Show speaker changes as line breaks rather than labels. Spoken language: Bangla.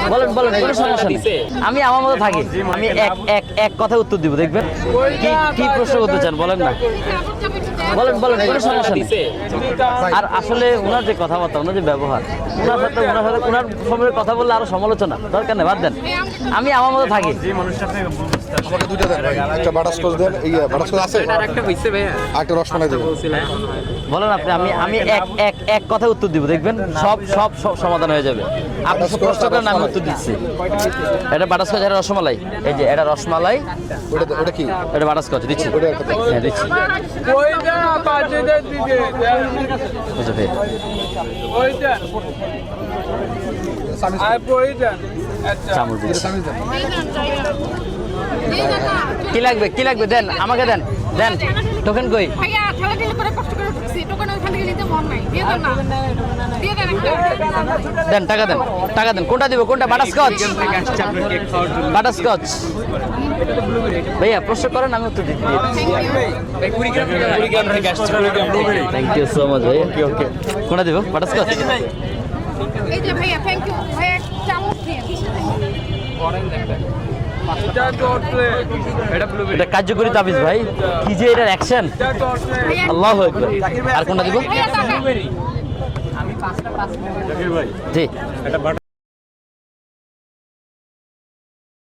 বলেন বলেন, কোনো সমস্যা নেই, আমি আমার মতো থাকি, আমি এক এক এক কথায় উত্তর দিব, দেখবেন কি কি প্রশ্ন করতে চান বলেন না, বলেন বলেন, কোনো সমস্যা নেই। আর আসলে ওনার যে কথাবার্তা, ওনার যে ব্যবহার, ওনার সাথে ওনার সম্পর্কে কথা বললে আরো সমালোচনা দরকার নেই, বাদ দেন, আমি আমার মতো থাকি।
আমাকে দুইটা দেন, একটা বাটারস্কচ দেন, এই বাটারস্কচ আছে, একটা রসমালাই দেবেন।
বলেন আপনি, আমি এক এক এক কথায় উত্তর দিব, দেখবেন সব সব সব সমাধান হয়ে যাবে। আপনি সব প্রশ্ন করেন, আমি উত্তর দিচ্ছি। এটা বাটারস্কচ, এটা রসমালাই, এই যে এটা রসমালাই,
ওটা কি?
এটা বাটারস্কচ দিচ্ছি, হ্যাঁ দিচ্ছি। বুঝতে পেরেছি। চামচ দিচ্ছি। কি লাগবে, কি লাগবে, দেন আমাকে, দেন দেন, টোকেন কই? দেন টাকা, দেন টাকা, দেন। কোনটা দিব, কোনটা? Butterscotch, butterscotch. ভাইয়া প্রশ্ন করেন, আমি উত্তর দিচ্ছি। থ্যাংক ইউ সো মাচ ভাই। ওকে ওকে, কোনটা দিব? বাটারস্কচ। এটা কার্যকরী তাবিজ ভাই, কি যে এটার অ্যাকশন, আল্লাহু আকবার। আর কোনটা দিব? জি।